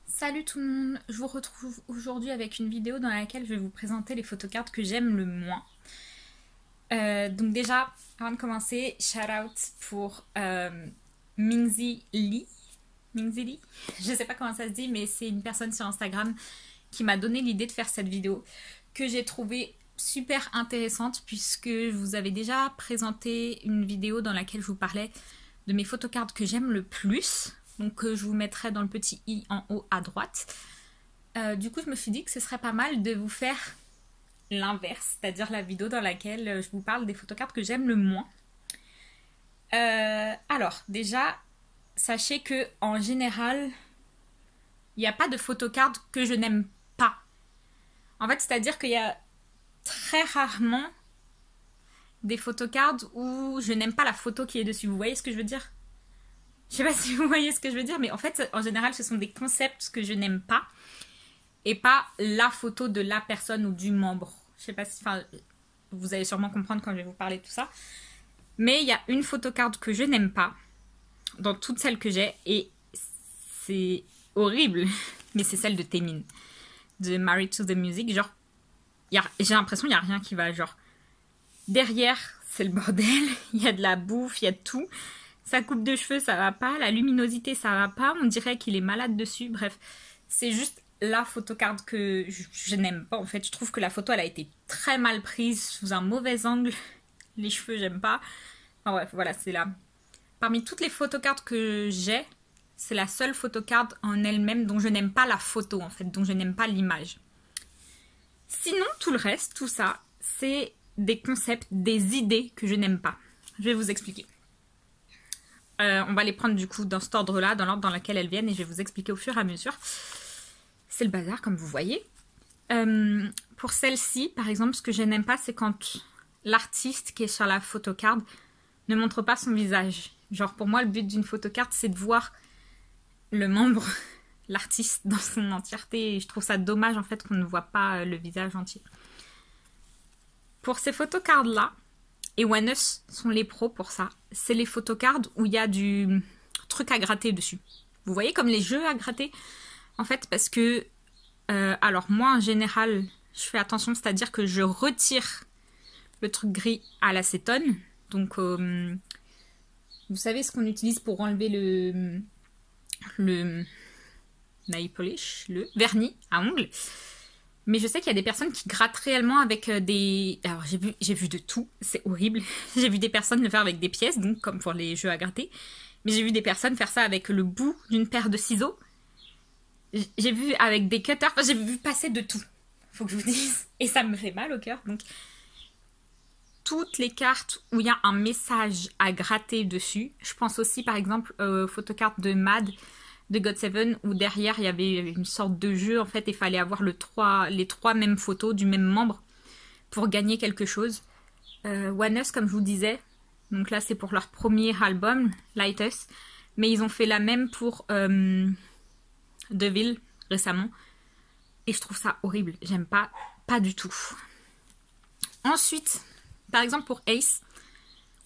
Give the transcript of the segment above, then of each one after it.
Salut tout le monde, je vous retrouve aujourd'hui avec une vidéo dans laquelle je vais vous présenter les photocards que j'aime le moins. Donc déjà, avant de commencer, shout out pour Mingzi Lee. Mingzi Lee, je sais pas comment ça se dit, mais c'est une personne sur Instagram qui m'a donné l'idée de faire cette vidéo que j'ai trouvée super intéressante puisque je vous avais déjà présenté une vidéo dans laquelle je vous parlais de mes photocards que j'aime le plus. Donc je vous mettrai dans le petit i en haut à droite. Du coup, je me suis dit que ce serait pas mal de vous faire l'inverse, c'est-à-dire la vidéo dans laquelle je vous parle des photocards que j'aime le moins. Alors, déjà, sachez que en général, il n'y a pas de photocards que je n'aime pas. En fait, c'est-à-dire qu'il y a très rarement des photocards où je n'aime pas la photo qui est dessus. Vous voyez ce que je veux dire ? Je sais pas si vous voyez ce que je veux dire, mais en fait, en général, ce sont des concepts que je n'aime pas et pas la photo de la personne ou du membre. Je sais pas si... Enfin, vous allez sûrement comprendre quand je vais vous parler de tout ça. Mais il y a une photocard que je n'aime pas dans toutes celles que j'ai et c'est horrible. Mais c'est celle de Taemin, de Married to the Music. Genre, j'ai l'impression qu'il n'y a rien qui va. Genre, derrière, c'est le bordel. Il y a de la bouffe, il y a de tout. Sa coupe de cheveux, ça va pas. La luminosité, ça va pas. On dirait qu'il est malade dessus. Bref, c'est juste la photocard que je n'aime pas. En fait, je trouve que la photo, elle a été très mal prise sous un mauvais angle. Les cheveux, j'aime pas. Enfin bref, voilà, c'est là. Parmi toutes les photocards que j'ai, c'est la seule photocard en elle-même dont je n'aime pas la photo, en fait, dont je n'aime pas l'image. Sinon, tout le reste, tout ça, c'est des concepts, des idées que je n'aime pas. Je vais vous expliquer. On va les prendre du coup dans cet ordre-là, dans l'ordre dans lequel elles viennent, et je vais vous expliquer au fur et à mesure. C'est le bazar, comme vous voyez. Pour celle-ci, par exemple, ce que je n'aime pas, c'est quand l'artiste qui est sur la photocard ne montre pas son visage. Genre, pour moi, le but d'une photocard, c'est de voir le membre, l'artiste dans son entièreté, et je trouve ça dommage, en fait, qu'on ne voit pas le visage entier. Pour ces photocards-là, et OneUs sont les pros pour ça. C'est les photocards où il y a du truc à gratter dessus. Vous voyez, comme les jeux à gratter. En fait, parce que... alors, moi, en général, je fais attention. C'est-à-dire que je retire le truc gris à l'acétone. Donc, vous savez ce qu'on utilise pour enlever le nail polish, le vernis à ongles. Mais je sais qu'il y a des personnes qui grattent réellement avec des... Alors j'ai vu de tout, c'est horrible. J'ai vu des personnes le faire avec des pièces, donc comme pour les jeux à gratter. Mais j'ai vu des personnes faire ça avec le bout d'une paire de ciseaux. J'ai vu avec des cutters, enfin j'ai vu passer de tout, faut que je vous dise. Et ça me fait mal au cœur, donc... Toutes les cartes où il y a un message à gratter dessus. Je pense aussi par exemple aux photocartes de Mad, de GOT7 où derrière il y avait une sorte de jeu en fait, il fallait avoir les trois mêmes photos du même membre pour gagner quelque chose. OneUs, comme je vous disais, donc là c'est pour leur premier album, Light Us, mais ils ont fait la même pour Deville récemment et je trouve ça horrible, j'aime pas du tout. Ensuite, par exemple pour Ace,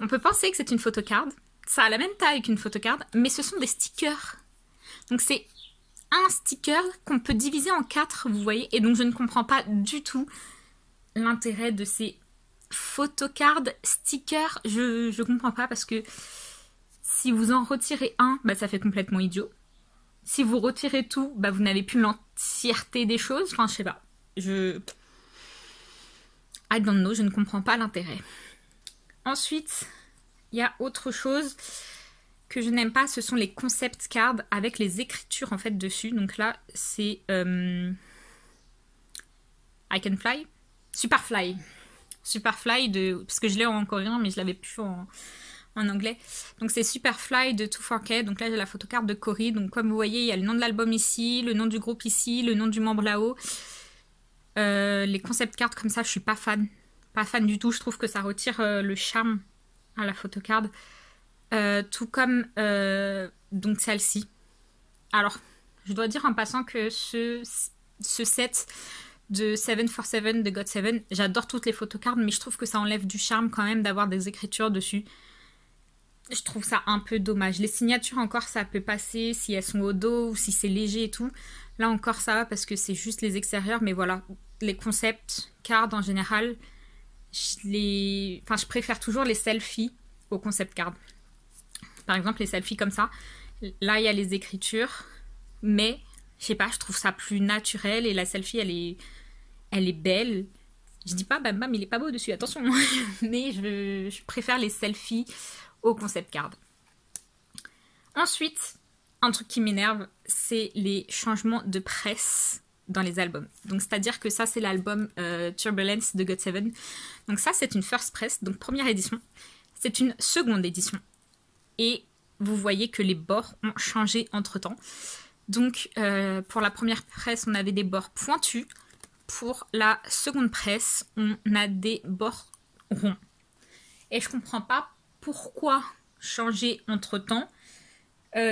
on peut penser que c'est une photocard, ça a la même taille qu'une photocard, mais ce sont des stickers. Donc c'est un sticker qu'on peut diviser en 4, vous voyez. Et donc je ne comprends pas du tout l'intérêt de ces photocards stickers. Je comprends pas parce que si vous en retirez un, bah, ça fait complètement idiot. Si vous retirez tout, bah, vous n'avez plus l'entièreté des choses. Enfin, je sais pas. I don't know, je ne comprends pas l'intérêt. Ensuite, il y a autre chose que je n'aime pas, ce sont les concept cards avec les écritures en fait dessus. Donc là, c'est I Can Fly, Superfly parce que je l'ai en coréen, mais je l'avais plus en anglais. Donc c'est Superfly de 2-4K. Donc là, j'ai la photocard de Cory. Donc comme vous voyez, il y a le nom de l'album ici, le nom du groupe ici, le nom du membre là-haut. Les concept cards comme ça, je suis pas fan du tout. Je trouve que ça retire le charme à la photocard. Tout comme donc celle-ci. Alors, je dois dire en passant que ce set de 747 de GOT7, j'adore toutes les photocards, mais je trouve que ça enlève du charme quand même d'avoir des écritures dessus. Je trouve ça un peu dommage. Les signatures encore, ça peut passer si elles sont au dos ou si c'est léger et tout. Là encore ça va parce que c'est juste les extérieurs, mais voilà, les concept cards en général, je préfère toujours les selfies aux concept cards. Par exemple, les selfies comme ça, là il y a les écritures, mais je sais pas, je trouve ça plus naturel et la selfie elle est belle. Je dis pas bam bam il est pas beau dessus, attention, mais je préfère les selfies aux concept cards. Ensuite, un truc qui m'énerve, c'est les changements de presse dans les albums. Donc c'est-à-dire que ça c'est l'album Turbulence de GOT7. Donc ça c'est une first press, donc première édition. C'est une seconde édition. Et vous voyez que les bords ont changé entre temps. Donc pour la première presse on avait des bords pointus. Pour la seconde presse on a des bords ronds. Et je comprends pas pourquoi changer entre temps.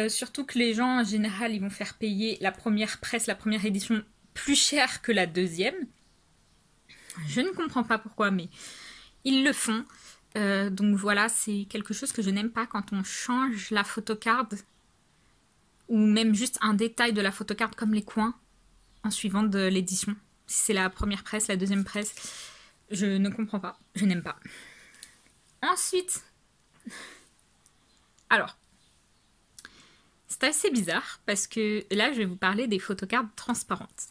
Surtout que les gens en général ils vont faire payer la première presse, la première édition plus cher que la deuxième. Je ne comprends pas pourquoi, mais ils le font. Donc voilà, c'est quelque chose que je n'aime pas quand on change la photocard ou même juste un détail de la photocard comme les coins en suivant de l'édition. Si c'est la première presse, la deuxième presse, je ne comprends pas, je n'aime pas. Ensuite, alors, c'est assez bizarre parce que là, je vais vous parler des photocards transparentes.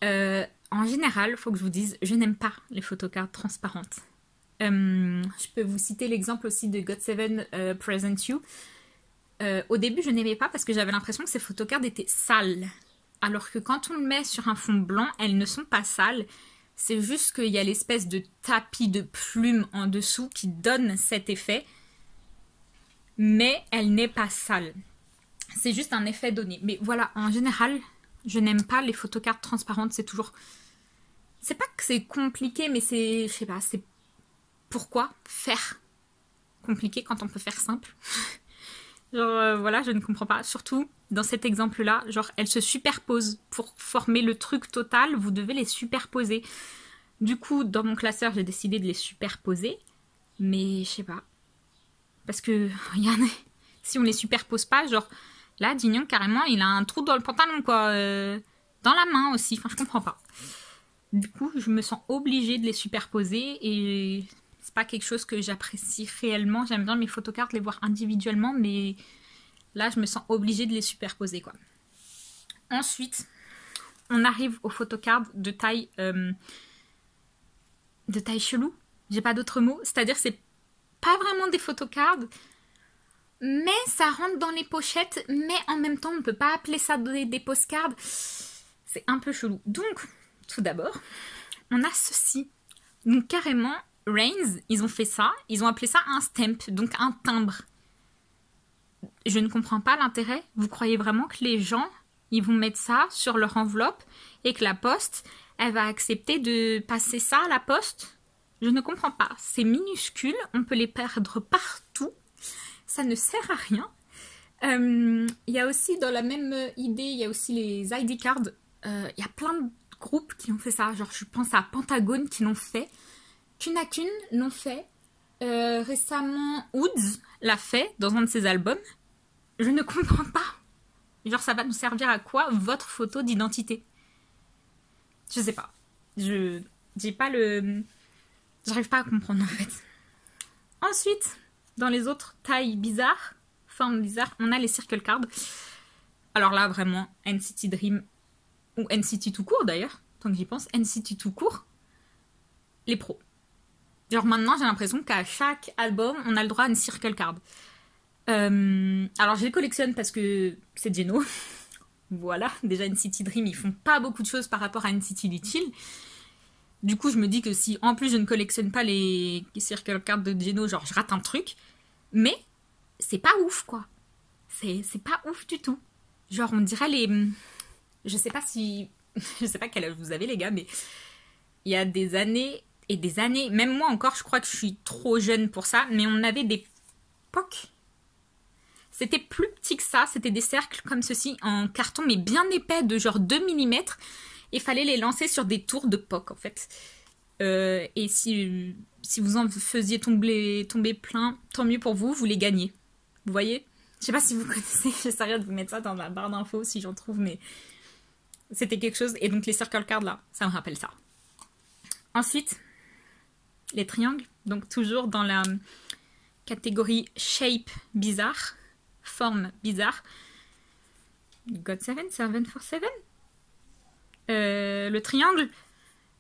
En général, il faut que je vous dise, je n'aime pas les photocards transparentes. Je peux vous citer l'exemple aussi de GOT7 Present You. Au début, je n'aimais pas parce que j'avais l'impression que ces photocards étaient sales. Alors que quand on le met sur un fond blanc, elles ne sont pas sales. C'est juste qu'il y a l'espèce de tapis de plumes en dessous qui donne cet effet. Mais elle n'est pas sale. C'est juste un effet donné. Mais voilà, en général, je n'aime pas les photocards transparentes. C'est toujours... C'est pas que c'est compliqué, mais c'est... Je sais pas, c'est... Pourquoi faire compliqué quand on peut faire simple? Genre, voilà, je ne comprends pas. Surtout, dans cet exemple-là, genre, elles se superposent. Pour former le truc total, vous devez les superposer. Du coup, dans mon classeur, j'ai décidé de les superposer. Mais, je sais pas. Parce que, regardez, si on les superpose pas, genre... Là, Dignon, carrément, il a un trou dans le pantalon, quoi. Dans la main aussi. Enfin, je comprends pas. Du coup, je me sens obligée de les superposer et c'est pas quelque chose que j'apprécie réellement. J'aime bien mes photocards, les voir individuellement, mais là, je me sens obligée de les superposer, quoi. Ensuite, on arrive aux photocards de taille chelou. J'ai pas d'autre mot. C'est-à-dire, c'est pas vraiment des photocards, mais ça rentre dans les pochettes, mais en même temps, on peut pas appeler ça des postcards. C'est un peu chelou. Donc, tout d'abord, on a ceci. Donc, carrément, Reigns, ils ont fait ça. Ils ont appelé ça un stamp, donc un timbre. Je ne comprends pas l'intérêt. Vous croyez vraiment que les gens, ils vont mettre ça sur leur enveloppe et que la poste, elle va accepter de passer ça à la poste? Je ne comprends pas. C'est minuscule, on peut les perdre partout. Ça ne sert à rien. Il y a aussi, dans la même idée, il y a aussi les ID cards. Il y a plein de groupes qui ont fait ça. Genre, je pense à Pentagone qui l'ont fait. Kunakun l'ont fait. Récemment, Woods l'a fait dans un de ses albums. Je ne comprends pas. Genre, ça va nous servir à quoi, votre photo d'identité? Je sais pas. J'ai pas le... J'arrive pas à comprendre, en fait. Ensuite... Dans les autres tailles bizarres, formes bizarres, on a les circle cards. Alors là, vraiment, NCT Dream, ou NCT tout court d'ailleurs, tant que j'y pense, NCT tout court, les pros. Genre maintenant, j'ai l'impression qu'à chaque album, on a le droit à une circle card. Alors je les collectionne parce que c'est Geno. Voilà, déjà NCT Dream, ils font pas beaucoup de choses par rapport à NCT Little. Du coup, je me dis que si en plus je ne collectionne pas les circle cards de Geno, genre je rate un truc. Mais c'est pas ouf, quoi. C'est pas ouf du tout. Genre, on dirait les... Je sais pas si... Je sais pas quel âge vous avez, les gars, mais... Il y a des années et des années... Même moi encore, je crois que je suis trop jeune pour ça. Mais on avait des POC. C'était plus petit que ça. C'était des cercles comme ceci, en carton, mais bien épais, de genre 2 mm. Il fallait les lancer sur des tours de POC, en fait. Et si vous en faisiez tomber plein, tant mieux pour vous, vous les gagnez. Vous voyez? Je sais pas si vous connaissez, j'essaierai de vous mettre ça dans la barre d'infos si j'en trouve, mais C'était quelque chose. Et donc les circle cards là, ça me rappelle ça. Ensuite, les triangles. Donc toujours dans la catégorie shape bizarre, forme bizarre. God7, 747. Le triangle.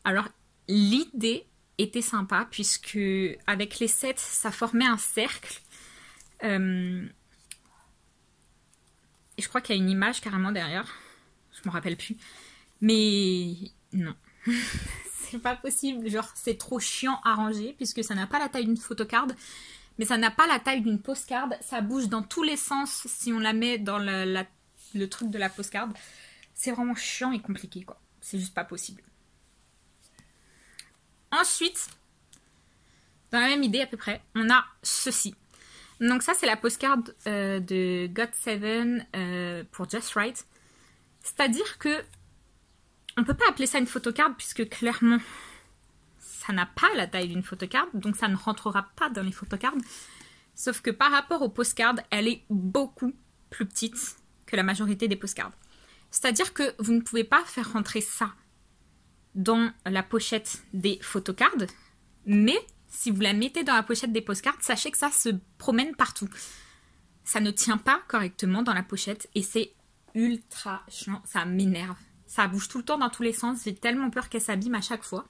Alors, l'idée était sympa puisque avec les 7, ça formait un cercle. Et je crois qu'il y a une image carrément derrière. Je me rappelle plus. Mais non. C'est pas possible. Genre, c'est trop chiant à ranger puisque ça n'a pas la taille d'une photocard. Mais ça n'a pas la taille d'une postcard. Ça bouge dans tous les sens si on la met dans le truc de la postcard. C'est vraiment chiant et compliqué, quoi. C'est juste pas possible. Ensuite, dans la même idée à peu près, on a ceci. Donc ça, c'est la postcard de GOT7 pour Just Right. C'est-à-dire que on peut pas appeler ça une photocard puisque clairement, ça n'a pas la taille d'une photocard, donc ça ne rentrera pas dans les photocards. Sauf que par rapport aux postcards, elle est beaucoup plus petite que la majorité des postcards. C'est-à-dire que vous ne pouvez pas faire rentrer ça dans la pochette des photocards, mais si vous la mettez dans la pochette des postcards, sachez que ça se promène partout. Ça ne tient pas correctement dans la pochette et c'est ultra chiant, ça m'énerve. Ça bouge tout le temps dans tous les sens, j'ai tellement peur qu'elle s'abîme à chaque fois.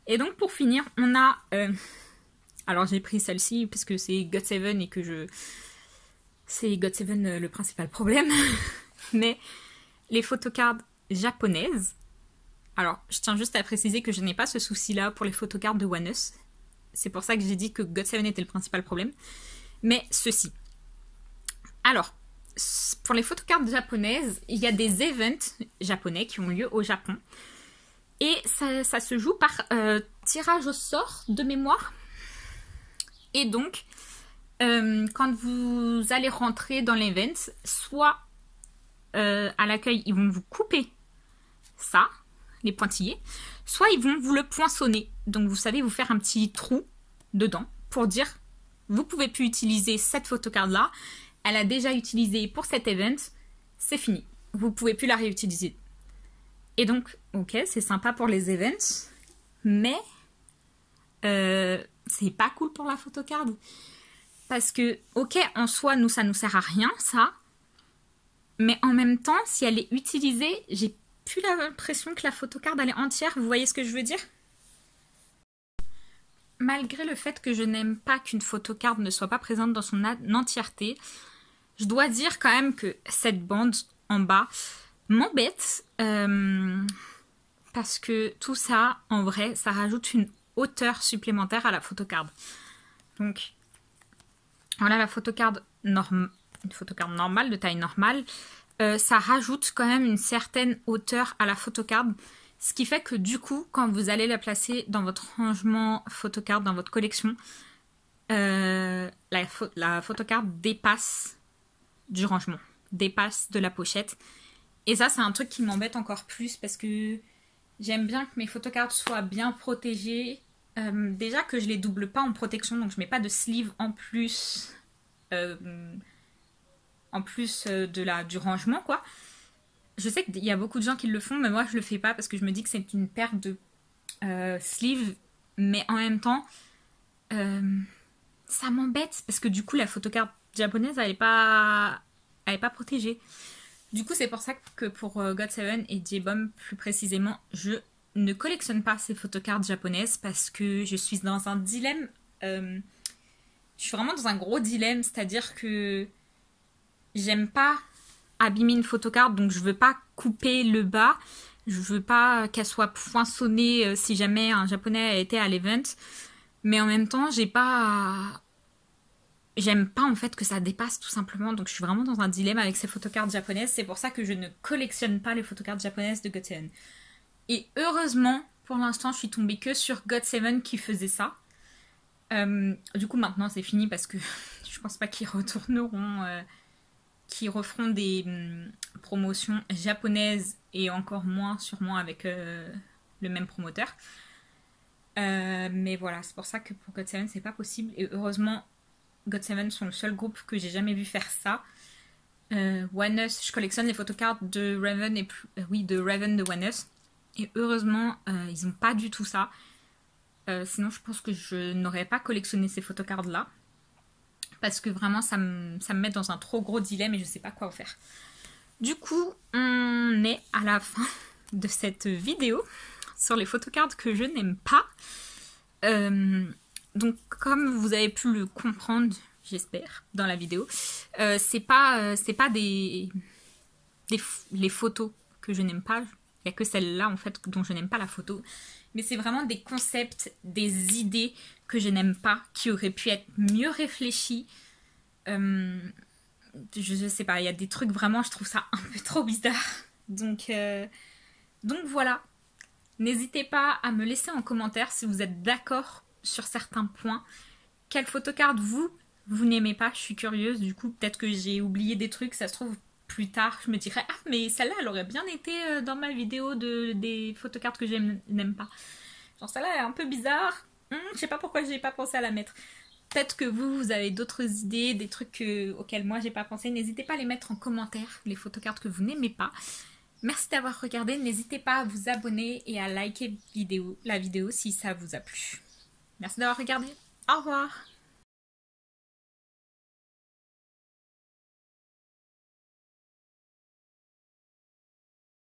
Et donc pour finir, on a... alors j'ai pris celle-ci parce que c'est GOT7 et que je... C'est GOT7 le principal problème. Mais les photocards japonaises... Alors, je tiens juste à préciser que je n'ai pas ce souci-là pour les photocards de OneUs. C'est pour ça que j'ai dit que GOT7 était le principal problème. Mais ceci. Alors, pour les photocards japonaises, il y a des events japonais qui ont lieu au Japon. Et ça se joue par tirage au sort de mémoire. Et donc, quand vous allez rentrer dans l'event, soit à l'accueil, ils vont vous couper ça, les pointillés, soit ils vont vous le poinçonner. Donc vous savez, vous faire un petit trou dedans pour dire, vous pouvez plus utiliser cette photocard-là, elle a déjà utilisé pour cet event, c'est fini. Vous pouvez plus la réutiliser. Et donc, ok, c'est sympa pour les events, mais c'est pas cool pour la photocard. Parce que, ok, en soi, nous, ça nous sert à rien, ça. Mais en même temps, si elle est utilisée, j'ai plus l'impression que la photocard, elle est entière. Vous voyez ce que je veux dire? Malgré le fait que je n'aime pas qu'une photocard ne soit pas présente dans son entièreté, je dois dire quand même que cette bande en bas m'embête. Parce que tout ça, en vrai, ça rajoute une hauteur supplémentaire à la photocard. Donc, voilà la photocard une photocard normale, de taille normale. Ça rajoute quand même une certaine hauteur à la photocard. Ce qui fait que du coup, quand vous allez la placer dans votre rangement photocard, dans votre collection, la photocard dépasse du rangement, dépasse de la pochette. Et ça, c'est un truc qui m'embête encore plus parce que j'aime bien que mes photocards soient bien protégées. Déjà que je les double pas en protection, donc je mets pas de sleeve en plus du rangement, quoi. Je sais qu'il y a beaucoup de gens qui le font, mais moi je le fais pas parce que je me dis que c'est une perte de sleeve, mais en même temps ça m'embête parce que du coup la photocard japonaise elle est pas protégée. Du coup c'est pour ça que pour GOT7 et J-Bomb plus précisément, je ne collectionne pas ces photocards japonaises parce que je suis dans un dilemme. Je suis vraiment dans un gros dilemme, c'est-à-dire que j'aime pas abîmer une photocard, donc je veux pas couper le bas, je veux pas qu'elle soit poinçonnée si jamais un japonais a été à l'event, mais en même temps j'aime pas en fait que ça dépasse tout simplement, donc je suis vraiment dans un dilemme avec ces photocards japonaises. C'est pour ça que je ne collectionne pas les photocards japonaises de GOT7. Et heureusement, pour l'instant, je suis tombée que sur GOT7 qui faisait ça. Du coup, maintenant, c'est fini parce que je pense pas qu'ils retourneront, qu'ils referont des promotions japonaises et encore moins, sûrement, avec le même promoteur. Mais voilà, c'est pour ça que pour GOT7, c'est pas possible. Et heureusement, GOT7 sont le seul groupe que j'ai jamais vu faire ça. One Us, je collectionne les photocards de Raven et oui, de Raven de One Us. Et heureusement, ils n'ont pas du tout ça. Sinon, je pense que je n'aurais pas collectionné ces photocards-là. Parce que vraiment, ça me met dans un trop gros dilemme et je ne sais pas quoi en faire. Du coup, on est à la fin de cette vidéo sur les photocards que je n'aime pas. Donc, comme vous avez pu le comprendre, j'espère, dans la vidéo, c'est pas les photos que je n'aime pas. Il n'y a que celle-là, en fait, dont je n'aime pas la photo. Mais c'est vraiment des concepts, des idées que je n'aime pas, qui auraient pu être mieux réfléchis. Je sais pas, il y a des trucs vraiment, je trouve ça un peu trop bizarre. Donc voilà. N'hésitez pas à me laisser en commentaire si vous êtes d'accord sur certains points. Quelle photocard vous n'aimez pas? Je suis curieuse. Du coup, peut-être que j'ai oublié des trucs. Ça se trouve, plus tard, je me dirais « Ah, mais celle-là, elle aurait bien été dans ma vidéo des photocards que je n'aime pas. » Genre, celle-là, elle est un peu bizarre. Je sais pas pourquoi j'ai pas pensé à la mettre. Peut-être que vous avez d'autres idées, des trucs auxquels moi j'ai pas pensé. N'hésitez pas à les mettre en commentaire, les photocards que vous n'aimez pas. Merci d'avoir regardé. N'hésitez pas à vous abonner et à liker la vidéo si ça vous a plu. Merci d'avoir regardé. Au revoir.